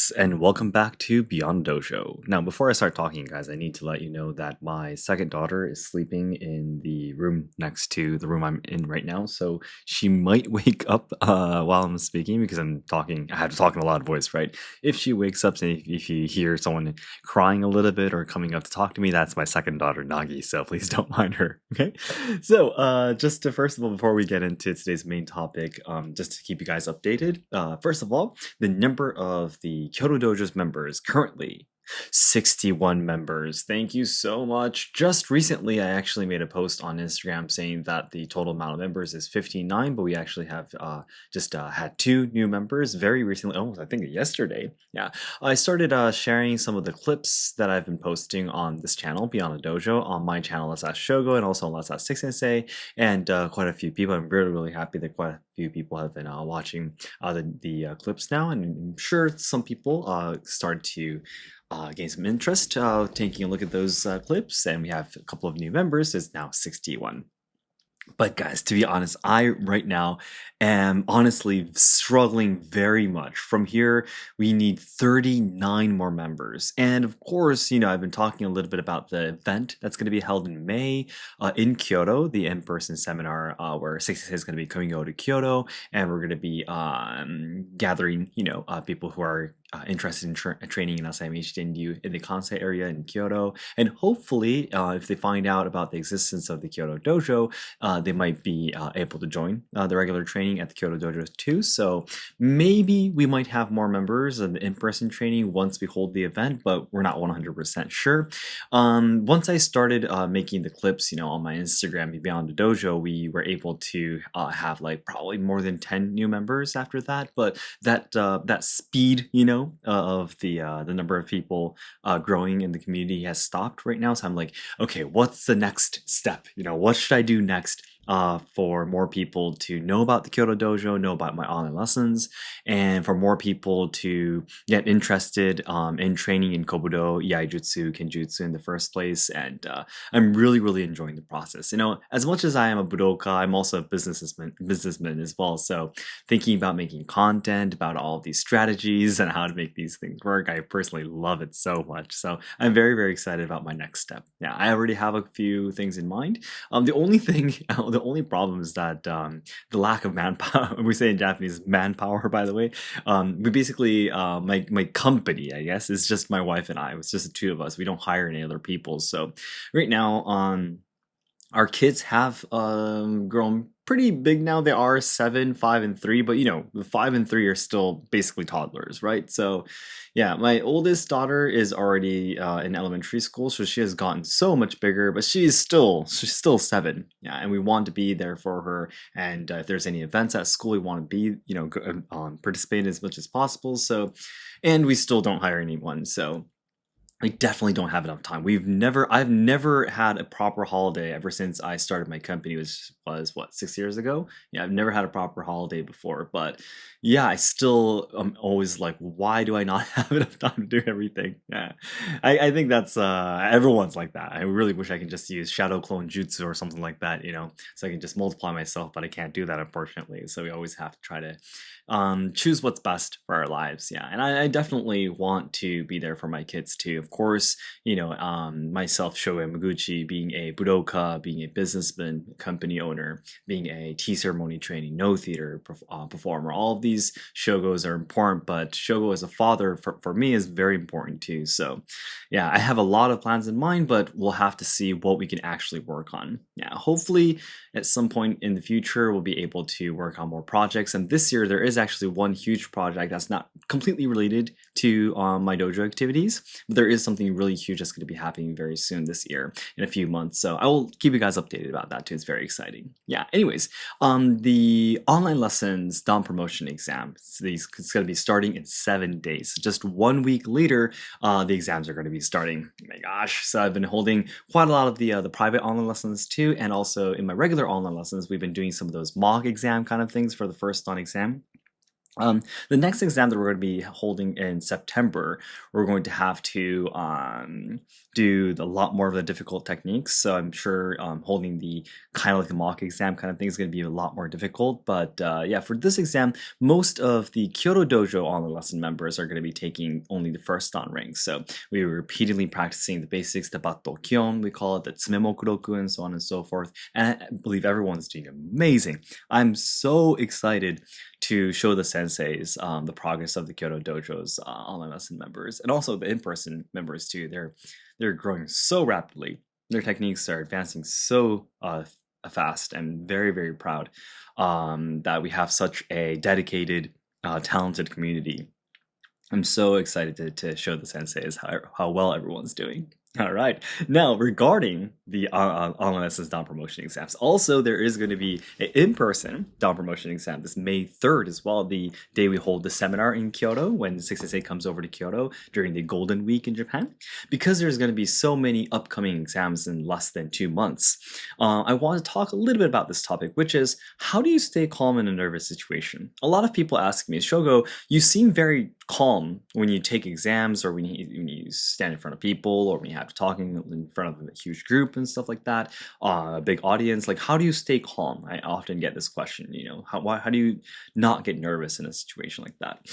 guys, and welcome back to Beyond Dojo. Now, before I start talking, guys, I need to let you know that my second daughter is sleeping in the room next to the room I'm in right now, so she might wake up while I'm speaking because I'm talking. I have to talk in a loud voice, right? If she wakes up and if you hear someone crying a little bit or coming up to talk to me, that's my second daughter, Nagi. So please don't mind her. Okay. So, just to first of all, before we get into today's main topic, just to keep you guys updated, first of all, the number of the Kyoto Dojo's members currently 61 members. Thank you so much. Just recently, I actually made a post on Instagram saying that the total amount of members is 59, but we actually have just had 2 new members very recently. Almost, I think yesterday. Yeah, I started sharing some of the clips that I've been posting on this channel, Beyond the Dojo, on my channel, Let's Ask Shogo, and also on Let's Ask Seki Sensei, and quite a few people. I'm really, really happy that quite a few people have been watching the clips now, and I'm sure some people started to gain some interest taking a look at those clips, and we have a couple of new members. It's now 61. But guys, to be honest, I right now am honestly struggling very much. From here, we need 39 more members. And of course, I've been talking a little bit about the event that's going to be held in May in Kyoto, the in-person seminar where Seki Sensei is going to be coming over to Kyoto, and we're going to be gathering, people who are interested in training in Asayama Ichiden-ryu in the Kansai area in Kyoto. And hopefully, if they find out about the existence of the Kyoto Dojo, they might be able to join the regular training at the Kyoto Dojo too. So maybe we might have more members of the in-person training once we hold the event, but we're not 100% sure. Once I started making the clips, on my Instagram Beyond the Dojo, we were able to have like probably more than 10 new members after that. But that speed, of the number of people growing in the community has stopped right now. So I'm like, okay, what's the next step? What should I do next? For more people to know about the Kyoto Dojo, know about my online lessons, and for more people to get interested in training in Kobudo, iaijutsu, kenjutsu in the first place. And I'm really, really enjoying the process. As much as I am a budoka, I'm also a businessman as well. So thinking about making content about all of these strategies and how to make these things work, I personally love it so much. So I'm very, very excited about my next step. Yeah, I already have a few things in mind. The only problem is that the lack of manpower. We say in Japanese manpower, by the way. We basically my company, I guess, is just my wife and I. It's just the two of us. We don't hire any other people. So right now, our kids have grown pretty big now. They are 7, 5, and 3, but the 5 and 3 are still basically toddlers, right? So yeah, my oldest daughter is already in elementary school, so she has gotten so much bigger, but she's still 7. Yeah, and we want to be there for her. And if there's any events at school, we want to be, participate as much as possible. So, and we still don't hire anyone. So I definitely don't have enough time. I've never had a proper holiday ever since I started my company, which was what, 6 years ago? Yeah, I've never had a proper holiday before. But yeah, I still am always like, why do I not have enough time to do everything? Yeah, I think that's everyone's like that. I really wish I could just use shadow clone jutsu or something like that, so I can just multiply myself, but I can't do that unfortunately. So we always have to try to choose what's best for our lives. Yeah, and I definitely want to be there for my kids too. Of course, myself, Shogo Yamaguchi, being a budoka, being a businessman, company owner, being a tea ceremony training, no theater performer, all of these shogos are important, but shogo as a father for me is very important too. So yeah, I have a lot of plans in mind, but we'll have to see what we can actually work on. Yeah, hopefully at some point in the future, we'll be able to work on more projects. And this year, there is actually one huge project that's not completely related to my dojo activities, but there is something really huge that's going to be happening very soon this year in a few months. So I will keep you guys updated about that too. It's very exciting. Yeah. Anyways, the online lessons non-promotion exam, it's going to be starting in 7 days. Just 1 week later, the exams are going to be starting. Oh my gosh. So I've been holding quite a lot of the private online lessons too. And also in my regular online lessons, we've been doing some of those mock exam kind of things for the first on exam. The next exam that we're going to be holding in September, we're going to have to do a lot more of the difficult techniques. So I'm sure holding the kind of like the mock exam kind of thing is going to be a lot more difficult. But yeah, for this exam, most of the Kyoto Dojo online lesson members are going to be taking only the first dan ranks. So we were repeatedly practicing the basics, the Batto Kyon, we call it, the Tsumemokuroku, and so on and so forth. And I believe everyone's doing amazing. I'm so excited to show the senseis the progress of the Kyoto Dojo's online lesson members, and also the in-person members too. They're growing so rapidly. Their techniques are advancing so fast. I'm very, very proud that we have such a dedicated, talented community. I'm so excited to show the senseis how well everyone's doing. All right. Now, regarding the online lessons down promotion exams, also there is going to be an in-person down promotion exam this May 3rd as well, the day we hold the seminar in Kyoto when Seki Sensei comes over to Kyoto during the Golden Week in Japan. Because there's going to be so many upcoming exams in less than 2 months, I want to talk a little bit about this topic, which is how do you stay calm in a nervous situation? A lot of people ask me, Shogo, you seem very calm when you take exams or when you stand in front of people or when you have to talking in front of a huge group and stuff like that, a big audience. Like, how do you stay calm? I often get this question, how do you not get nervous in a situation like that?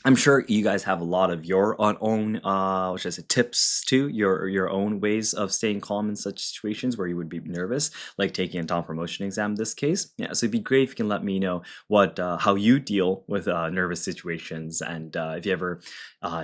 I'm sure you guys have a lot of your own, what should I say, tips too, your own ways of staying calm in such situations where you would be nervous, like taking a down promotion exam in this case. Yeah, so it'd be great if you can let me know how you deal with nervous situations, and if you ever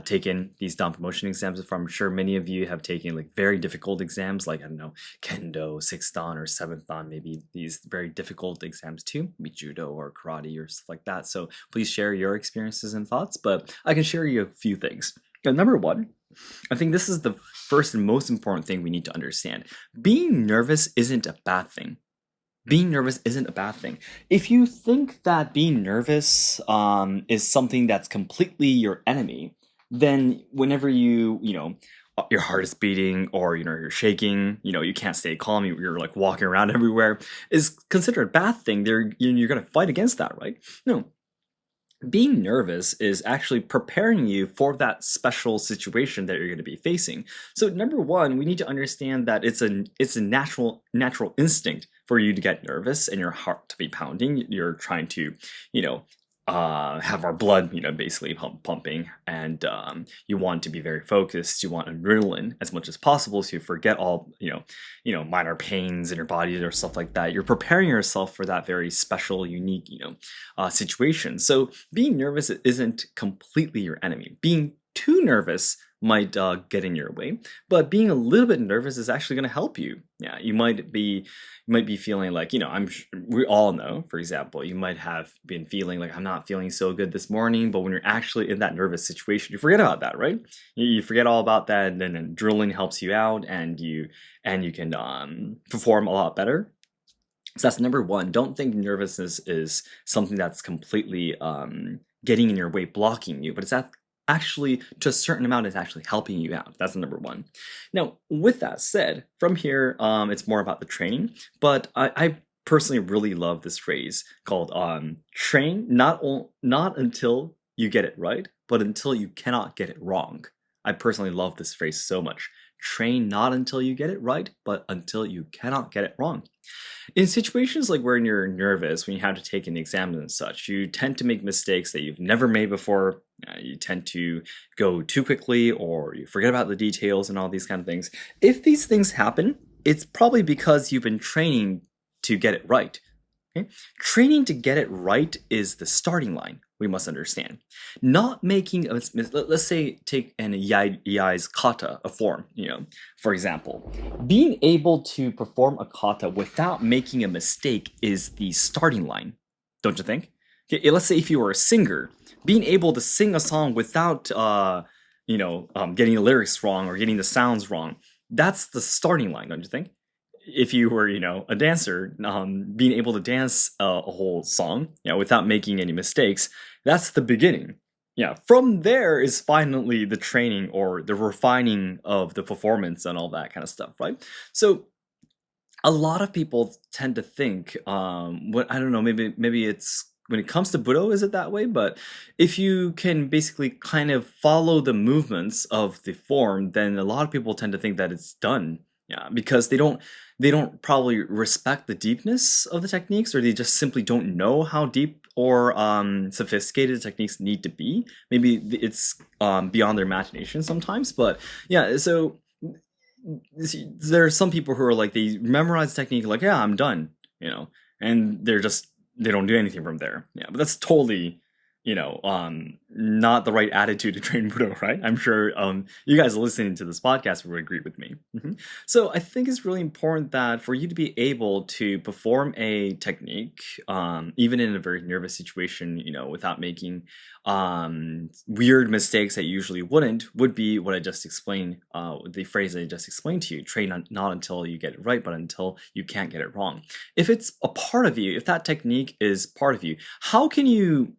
taken these down promotion exams. I'm sure many of you have taken like very difficult exams, like, I don't know, Kendo, 6th dan or 7th dan, maybe these very difficult exams too, maybe Judo or Karate or stuff like that. So please share your experiences and thoughts. But I can share you a few things. Number one, I think this is the first and most important thing we need to understand. Being nervous isn't a bad thing. Being nervous isn't a bad thing. If you think that being nervous is something that's completely your enemy, then whenever your heart is beating or you're shaking, you can't stay calm, you're like walking around everywhere, is considered a bad thing. You're going to fight against that, right? No. Being nervous is actually preparing you for that special situation that you're going to be facing. So number one, we need to understand that it's a natural instinct for you to get nervous and your heart to be pounding. You're trying to, have our blood, basically pumping, and you want to be very focused. You want adrenaline as much as possible, so you forget all, minor pains in your body or stuff like that. You're preparing yourself for that very special, unique, situation. So being nervous isn't completely your enemy. Being too nervous might get in your way, but being a little bit nervous is actually going to help you. Yeah, you might be feeling like, we all know, for example, you might have been feeling like, I'm not feeling so good this morning, but when you're actually in that nervous situation, you forget about that, right? You forget all about that, and then drilling helps you out, and you can perform a lot better. So that's number one. Don't think nervousness is something that's completely getting in your way, blocking you, but it's actually, to a certain amount, is actually helping you out. That's number one. Now, with that said, from here, it's more about the training, but I personally really love this phrase called train not until you get it right, but until you cannot get it wrong. I personally love this phrase so much. Train not until you get it right, but until you cannot get it wrong. In situations like where you're nervous, when you have to take an exam and such, you tend to make mistakes that you've never made before. You tend to go too quickly, or you forget about the details and all these kind of things. If these things happen, it's probably because you've been training to get it right. Okay? Training to get it right is the starting line, we must understand. Not making a mistake. Let's say take an iai's kata, a form, for example. Being able to perform a kata without making a mistake is the starting line, don't you think? Okay, let's say if you were a singer, being able to sing a song without getting the lyrics wrong or getting the sounds wrong, that's the starting line, don't you think? If you were, a dancer, being able to dance a whole song, without making any mistakes, that's the beginning. Yeah, from there is finally the training or the refining of the performance and all that kind of stuff, right? So a lot of people tend to think, I don't know, maybe it's when it comes to Budo, is it that way? But if you can basically kind of follow the movements of the form, then a lot of people tend to think that it's done. Yeah, because they don't probably respect the deepness of the techniques, or they just simply don't know how deep or sophisticated the techniques need to be. Maybe it's beyond their imagination sometimes, but yeah. So there are some people who are like, they memorize the technique like, yeah, I'm done, and they don't do anything from there. Yeah, but that's totally not the right attitude to train Budo, right? I'm sure you guys listening to this podcast would agree with me. So I think it's really important that for you to be able to perform a technique, even in a very nervous situation, without making weird mistakes that you usually wouldn't, would be what I just explained, the phrase I just explained to you: train not until you get it right, but until you can't get it wrong. If it's a part of you, if that technique is part of you, how can you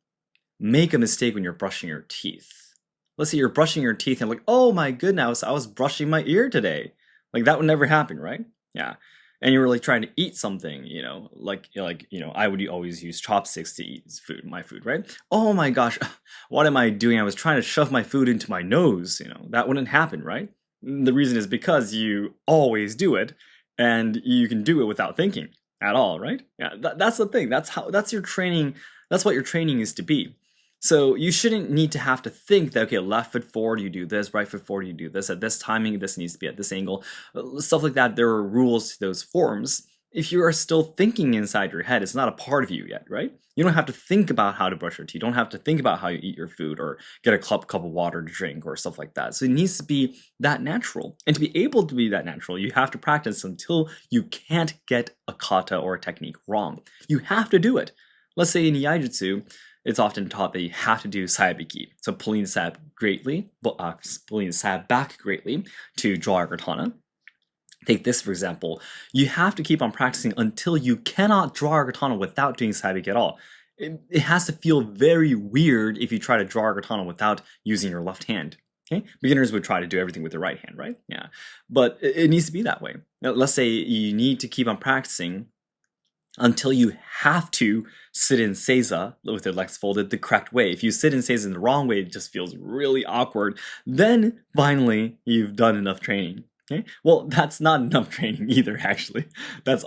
make a mistake when you're brushing your teeth? Let's say you're brushing your teeth and like, oh my goodness, I was brushing my ear today. Like that would never happen, right? Yeah. And you were like trying to eat something, I would always use chopsticks to eat my food, right? Oh my gosh, what am I doing? I was trying to shove my food into my nose, that wouldn't happen, right? The reason is because you always do it, and you can do it without thinking at all, right? Yeah, that's the thing. That's your training. That's what your training is to be. So you shouldn't need to have to think that, okay, left foot forward, you do this, right foot forward, you do this, at this timing, this needs to be at this angle, stuff like that. There are rules to those forms. If you are still thinking inside your head, it's not a part of you yet, right? You don't have to think about how to brush your teeth. You don't have to think about how you eat your food or get a cup of water to drink or stuff like that. So it needs to be that natural. And to be able to be that natural, you have to practice until you can't get a kata or a technique wrong. You have to do it. Let's say in iaijutsu, it's often taught that you have to do sayabiki, so pulling the sayab back greatly to draw a katana. Take this for example. You have to keep on practicing until you cannot draw a katana without doing sayabiki at all. It has to feel very weird if you try to draw a katana without using your left hand. Okay? Beginners would try to do everything with their right hand, right? Yeah, but it needs to be that way. Now, let's say you need to keep on practicing until you have to sit in seiza with your legs folded the correct way. If you sit in seiza in the wrong way, it just feels really awkward. Then finally, you've done enough training. Okay? Well, that's not enough training either, actually. That's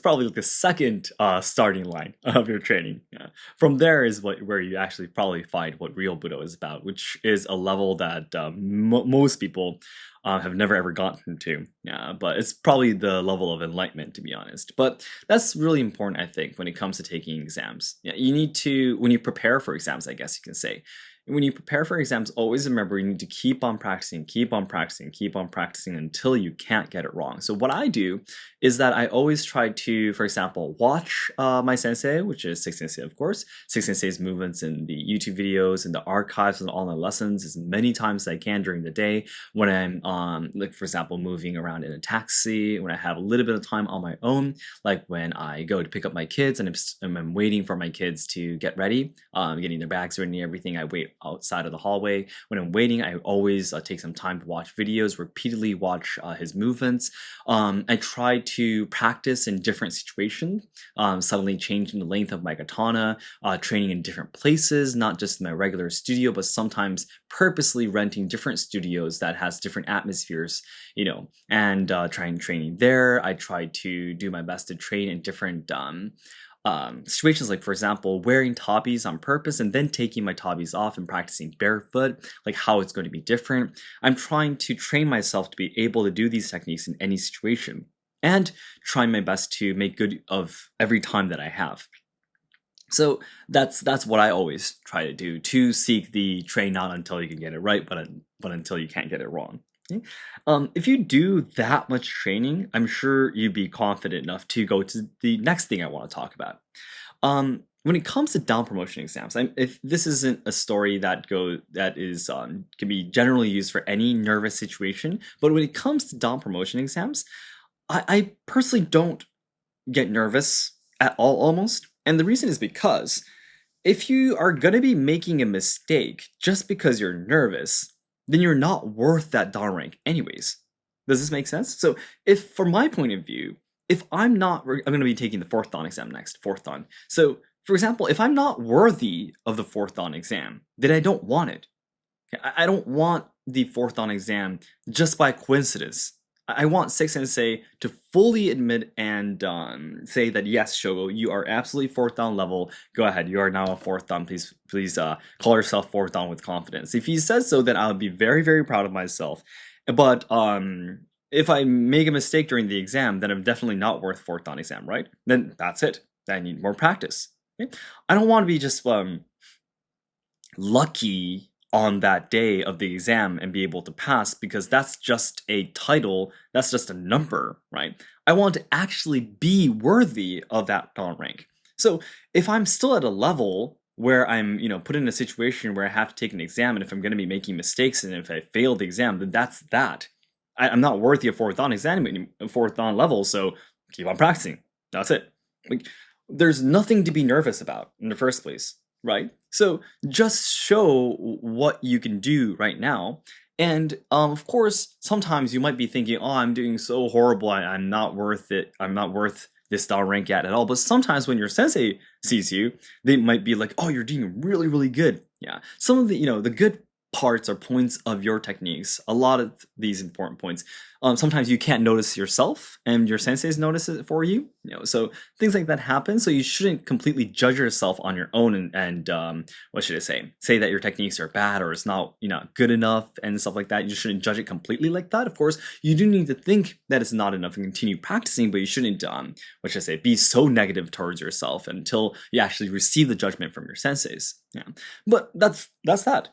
probably like the second starting line of your training. Yeah. From there is where you actually probably find what real Budo is about, which is a level that most people have never ever gotten to. Yeah, but it's probably the level of enlightenment, to be honest. But that's really important, I think, when it comes to taking exams. Yeah, you need to, when you prepare for exams, I guess you can say, when you prepare for exams, always remember you need to keep on practicing, keep on practicing, keep on practicing until you can't get it wrong. So what I do is that I always try to, for example, watch my sensei, which is Seki Sensei, of course, Seki Sensei's movements in the YouTube videos and the archives and all my lessons as many times as I can during the day when I'm, like, for example, moving around in a taxi, when I have a little bit of time on my own, like when I go to pick up my kids and I'm waiting for my kids to get ready, getting their bags ready and everything. I wait outside of the hallway. When I'm waiting, I always take some time to watch videos, repeatedly watch his movements. I try to practice in different situations, suddenly changing the length of my katana, training in different places, not just in my regular studio, but sometimes purposely renting different studios that has different atmospheres, and training there. I try to do my best to train in different situations, like for example wearing tabis on purpose and then taking my tabis off and practicing barefoot, like how it's going to be different. I'm trying to train myself to be able to do these techniques in any situation and trying my best to make good of every time that I have. So that's what I always try to do, to seek the train not until you can get it right, but until you can't get it wrong. Okay? If you do that much training, I'm sure you'd be confident enough to go to the next thing I want to talk about. When it comes to down promotion exams, if this isn't a story that can be generally used for any nervous situation, but when it comes to down promotion exams, I personally don't get nervous at all, almost. And the reason is because if you are going to be making a mistake just because you're nervous, then you're not worth that down rank anyways. Does this make sense? So from my point of view, if I'm going to be taking the fourth dan exam next, fourth dan. So for example, if I'm not worthy of the 4th Dan exam, then I don't want it. I don't want the 4th Dan exam just by coincidence. I want Seki Sensei to fully admit and say that yes, Shogo, you are absolutely 4th Dan level. Go ahead, you are now a 4th Dan. Please call yourself 4th Dan with confidence. If he says so, then I'll be very, very proud of myself. But if I make a mistake during the exam, then I'm definitely not worth 4th Dan exam, right? Then that's it. I need more practice. Okay? I don't want to be just lucky on that day of the exam and be able to pass, because that's just a title, that's just a number, right? I want to actually be worthy of that Dan rank. So if I'm still at a level where I'm, put in a situation where I have to take an exam, and if I'm going to be making mistakes and if I fail the exam, then that's that. I'm not worthy of 4th Dan exam, 4th Dan level, so keep on practicing. That's it. Like, there's nothing to be nervous about in the first place, right? So just show what you can do right now. And of course, sometimes you might be thinking, oh, I'm doing so horrible, I'm not worth it, I'm not worth this Dan rank at all. But sometimes when your sensei sees you, they might be like, oh, you're doing really, really good. Yeah, some of the, the good parts or points of your techniques, a lot of these important points, sometimes you can't notice yourself and your senseis notice it for you, so things like that happen. So you shouldn't completely judge yourself on your own and what should I say that your techniques are bad or it's not good enough and stuff like that. You shouldn't judge it completely like that. Of course, you do need to think that it's not enough and continue practicing, but you shouldn't what should I say, be so negative towards yourself until you actually receive the judgment from your senseis. Yeah, but that's that.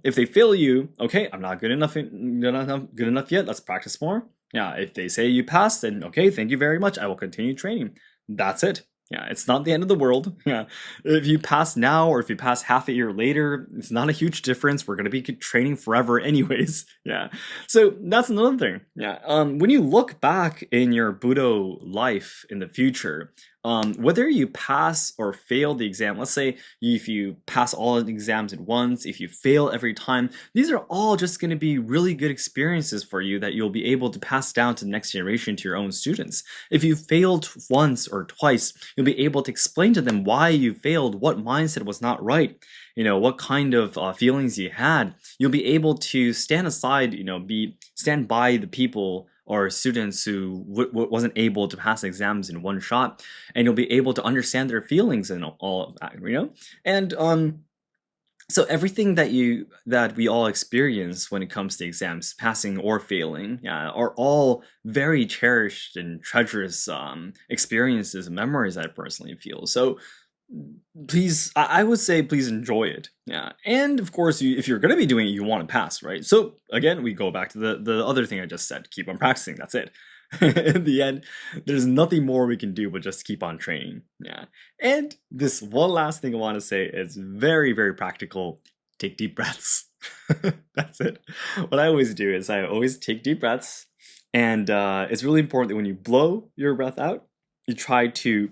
If they fail you, okay, I'm not good enough yet, let's practice more. Yeah, if they say you passed, then okay, thank you very much, I will continue training. That's it. Yeah, it's not the end of the world. Yeah, if you pass now or if you pass half a year later, it's not a huge difference. We're going to be training forever anyways. Yeah, so that's another thing. Yeah, when you look back in your Budo life in the future, whether you pass or fail the exam, let's say if you pass all of the exams at once, if you fail every time, these are all just going to be really good experiences for you that you'll be able to pass down to the next generation, to your own students. If you failed once or twice, you'll be able to explain to them why you failed, what mindset was not right, what kind of feelings you had. You'll be able to stand aside, stand by the people or students who wasn't able to pass exams in one shot, and you'll be able to understand their feelings and all of that, and so everything that we all experience when it comes to exams, passing or failing, are all very cherished and treacherous experiences and memories, I personally feel. So please, I would say please enjoy it. Yeah, and of course, if you're going to be doing it, you want to pass, right? So again, we go back to the other thing I just said, keep on practicing, that's it. In the end, there's nothing more we can do but just keep on training. Yeah, and this one last thing I want to say is very, very practical. Take deep breaths. That's it. What I always do is I always take deep breaths, and it's really important that when you blow your breath out, you try to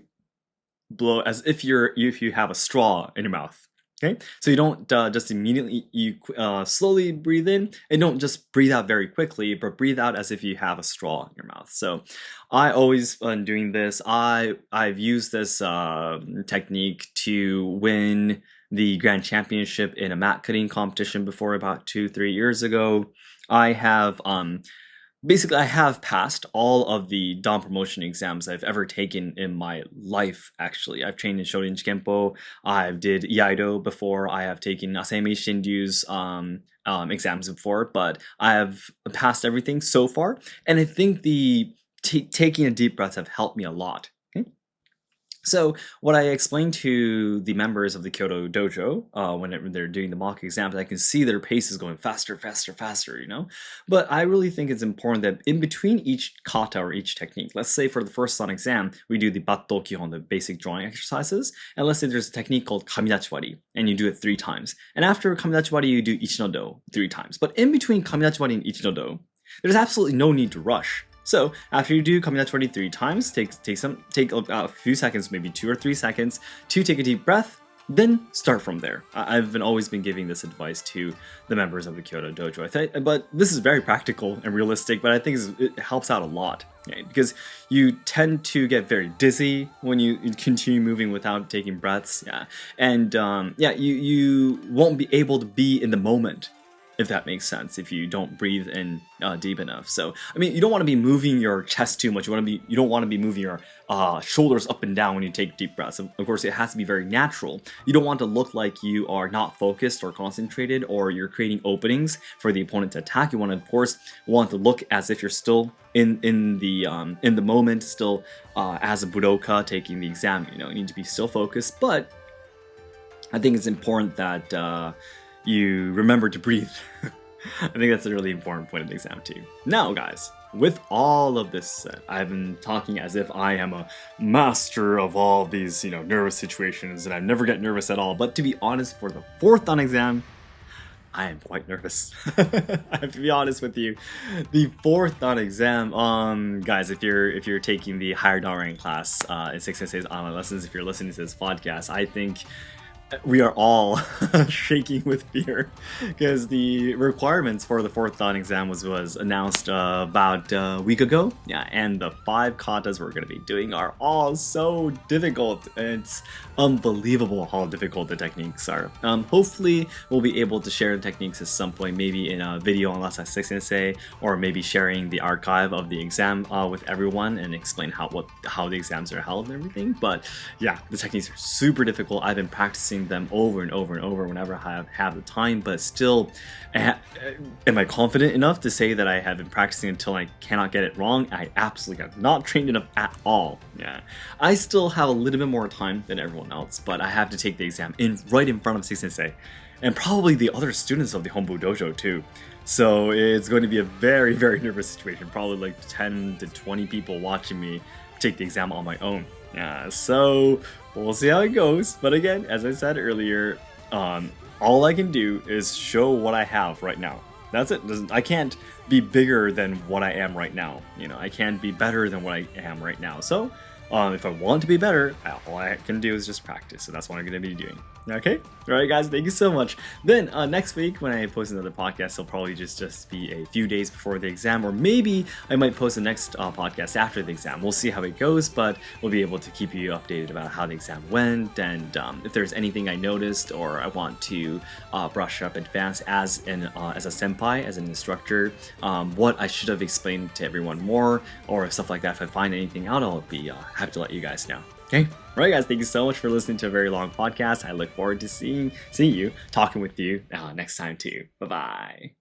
blow as if you have a straw in your mouth. Okay, so you don't just immediately, you slowly breathe in, and don't just breathe out very quickly, but breathe out as if you have a straw in your mouth. So I always, when doing this, I've used this technique to win the grand championship in a mat cutting competition before, about 2-3 years ago. I have basically, I have passed all of the Dan promotion exams I've ever taken in my life, actually. I've trained in Shorin Kenpo, I did Iaido before, I have taken Asayama Ichiden-ryu's exams before, but I have passed everything so far, and I think the taking a deep breath have helped me a lot. So what I explained to the members of the Kyoto Dojo when they're doing the mock exams, I can see their pace is going faster, faster, faster, But I really think it's important that in between each kata or each technique, let's say for the first Dan exam, we do the Batto Kihon, the basic drawing exercises, and let's say there's a technique called Kamidachibari, and you do it 3 times. And after Kamidachibari, you do Ichino-do 3 times. But in between Kamidachibari and Ichino-do, there's absolutely no need to rush. So after you do Kamidachibari 3 times, take a few seconds, maybe 2 or 3 seconds, to take a deep breath, then start from there. I've always been giving this advice to the members of the Kyoto Dojo. But this is very practical and realistic, but I think it helps out a lot. Okay? Because you tend to get very dizzy when you continue moving without taking breaths. Yeah, and you won't be able to be in the moment, if that makes sense, if you don't breathe in deep enough. So, I mean, you don't want to be moving your chest too much. You don't want to be moving your shoulders up and down when you take deep breaths. Of course, it has to be very natural. You don't want to look like you are not focused or concentrated, or you're creating openings for the opponent to attack. You want to, of course, to look as if you're still in the moment, still as a budoka taking the exam. You need to be still focused, but I think it's important that you remember to breathe. I think that's a really important point of the exam too. Now guys, with all of this said, I've been talking as if I am a master of all these, nervous situations, and I never get nervous at all. But to be honest, for the 4th Dan exam, I am quite nervous. I have to be honest with you. The 4th Dan exam, guys, if you're taking the higher Dan rank class in Seki Sensei's online lessons, if you're listening to this podcast, I think we are all shaking with fear, because the requirements for the 4th Dan exam was announced about a week ago. Yeah, and the 5 katas we're going to be doing are all so difficult. It's unbelievable how difficult the techniques are. Hopefully we'll be able to share the techniques at some point, maybe in a video on Seki Sensei, or maybe sharing the archive of the exam with everyone and explain how the exams are held and everything. But yeah, the techniques are super difficult. I've been practicing them over and over and over whenever I have the time, but still, am I confident enough to say that I have been practicing until I cannot get it wrong? I absolutely have not trained enough at all. Yeah, I still have a little bit more time than everyone else, but I have to take the exam right in front of Seki Sensei, and probably the other students of the Hombu Dojo too. So it's going to be a very, very nervous situation. Probably like 10 to 20 people watching me take the exam on my own. Yeah, so we'll see how it goes. But again, as I said earlier, all I can do is show what I have right now. That's it. I can't be bigger than what I am right now. I can't be better than what I am right now. So if I want to be better, all I can do is just practice. So that's what I'm going to be doing. Okay? Alright guys, thank you so much. Then next week when I post another podcast, it'll probably just be a few days before the exam, or maybe I might post the next podcast after the exam. We'll see how it goes, but we'll be able to keep you updated about how the exam went, and if there's anything I noticed or I want to brush up advance as a senpai, as an instructor, what I should have explained to everyone more, or stuff like that. If I find anything out, I'll be happy to let you guys know. Okay, alright guys, thank you so much for listening to a very long podcast. I look forward to seeing you, talking with you next time too. Bye bye.